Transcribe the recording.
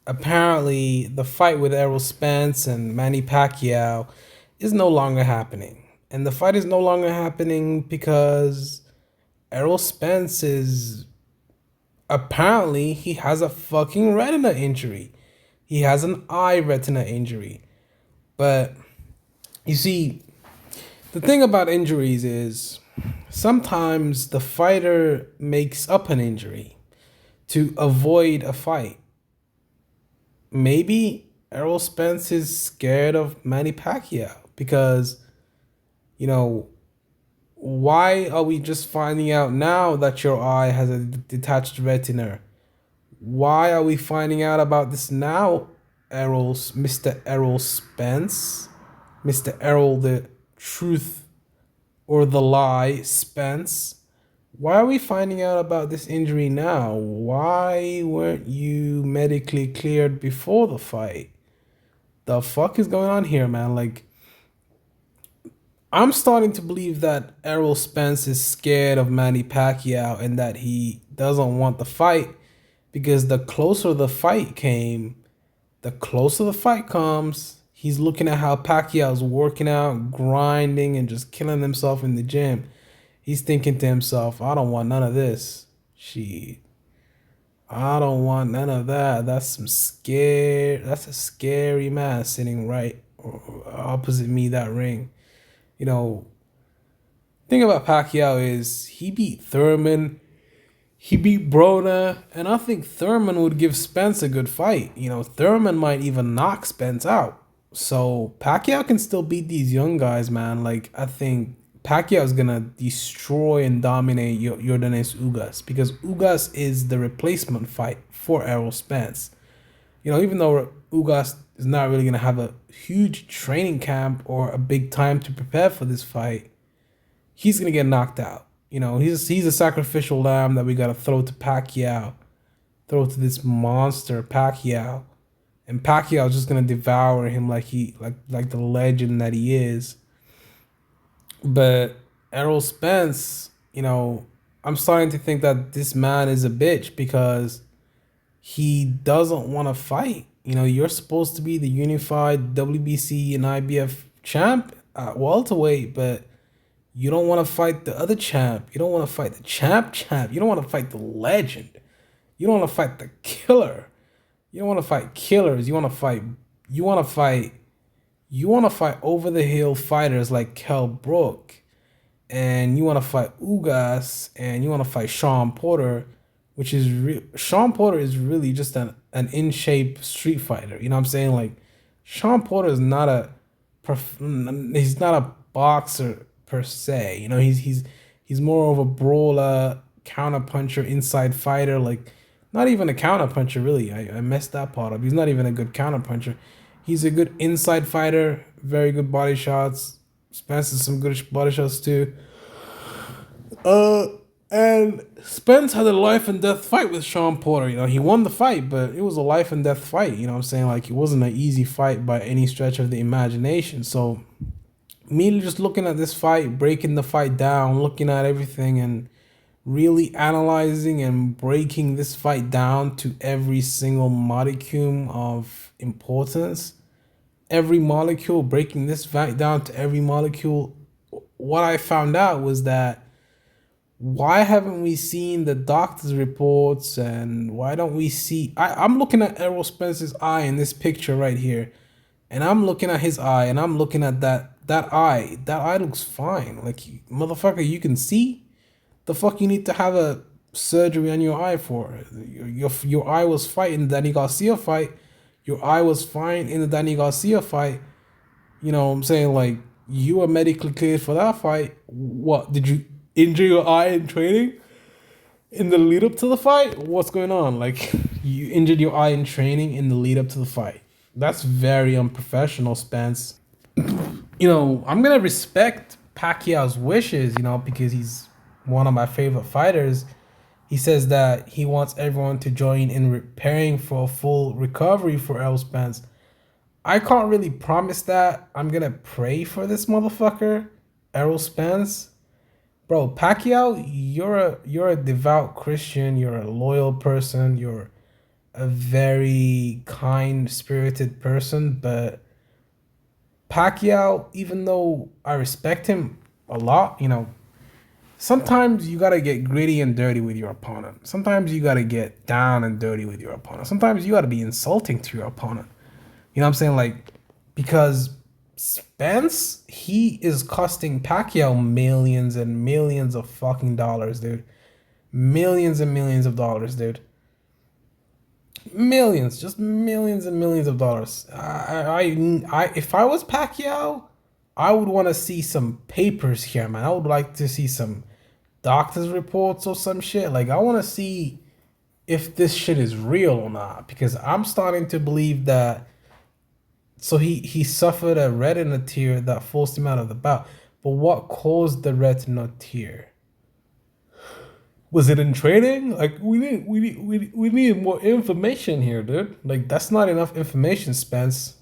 apparently the fight with Errol Spence and Manny Pacquiao is no longer happening. And the fight is no longer happening because Errol Spence is apparently he has a fucking retina injury. He has an eye retina injury. But you see, the thing about injuries is sometimes the fighter makes up an injury to avoid a fight. Maybe Errol Spence is scared of Manny Pacquiao because, you know, why are we just finding out now that your eye has a detached retina? Why are we finding out about this now, Mr. Errol Spence? Mr. Errol, the truth or the lie, Spence? Why are we finding out about this injury now? Why weren't you medically cleared before the fight? The fuck is going on here, man? Like, I'm starting to believe that Errol Spence is scared of Manny Pacquiao and that he doesn't want the fight because the closer the fight comes, he's looking at how Pacquiao's working out, grinding, and just killing himself in the gym. He's thinking to himself, I don't want none of this. Shit. I don't want none of that. That's a scary man sitting right opposite me that ring. You know, thing about Pacquiao is he beat Thurman, he beat Broner, and I think Thurman would give Spence a good fight. You know, Thurman might even knock Spence out. So Pacquiao can still beat these young guys, man. Like I think Pacquiao is gonna destroy and dominate Yordenis Ugas because Ugas is the replacement fight for Errol Spence. You know, even though Ugas is not really gonna have a huge training camp or a big time to prepare for this fight, he's gonna get knocked out. You know, he's a sacrificial lamb that we gotta throw to Pacquiao, throw to this monster Pacquiao, and Pacquiao's just gonna devour him like the legend that he is. But Errol Spence, you know, I'm starting to think that this man is a bitch because he doesn't want to fight. You know, you're supposed to be the unified WBC and IBF champ at welterweight, but you don't want to fight the other champ. You don't want to fight the champ. You don't want to fight the legend. You don't want to fight the killer. You don't want to fight killers. You want to fight you want to fight over the hill fighters like Kell Brook, and you want to fight Ugas, and you want to fight Sean Porter, which is Sean Porter is really just an in shape street fighter. You know what I'm saying? Like Sean Porter is not he's not a boxer per se. You know, he's more of a brawler, counter puncher, inside fighter. Like not even a counter puncher really. I messed that part up. He's not even a good counter puncher. He's a good inside fighter, very good body shots. Spence has some good body shots too. Uh, and Spence had a life and death fight with Sean Porter. You know, he won the fight, but it was a life and death fight. You know what I'm saying? Like, it wasn't an easy fight by any stretch of the imagination. So, me just looking at this fight, breaking the fight down, looking at everything, and really analyzing and breaking this fight down to every single modicum of importance, every molecule, breaking this fight down to every molecule, what I found out was that why haven't we seen the doctor's reports and why don't we see I'm looking at Errol Spence's eye in this picture right here, and I'm looking at his eye and I'm looking at that eye looks fine. Like, motherfucker, you can see. The fuck you need to have a surgery on your eye for? Your eye was fighting the Danny Garcia fight. Your eye was fine in the Danny Garcia fight. You know what I'm saying? Like, you were medically cleared for that fight. What, did you injure your eye in training in the lead up to the fight? What's going on? Like, you injured your eye in training in the lead up to the fight. That's very unprofessional, Spence. You know, I'm gonna respect Pacquiao's wishes, you know, because he's one of my favorite fighters. He says that he wants everyone to join in preparing for a full recovery for Errol Spence. I can't really promise that. I'm gonna pray for this motherfucker, Errol Spence. Bro, Pacquiao, you're a devout Christian. You're a loyal person. You're a very kind-spirited person, but Pacquiao, even though I respect him a lot, sometimes you gotta get gritty and dirty with your opponent. Sometimes you gotta get down and dirty with your opponent. Sometimes you gotta be insulting to your opponent. You know what I'm saying? Like, because Spence, he is costing Pacquiao millions and millions of fucking dollars, dude. Millions and millions of dollars, dude. Millions, just millions and millions of dollars. If I was Pacquiao, I would want to see some papers here, man. I would like to see some doctor's reports or some shit. Like, I want to see if this shit is real or not, because I'm starting to believe that. So he suffered a retina tear that forced him out of the bout. But what caused the retina tear? Was it in training? Like, we need more information here, dude. Like, that's not enough information, Spence.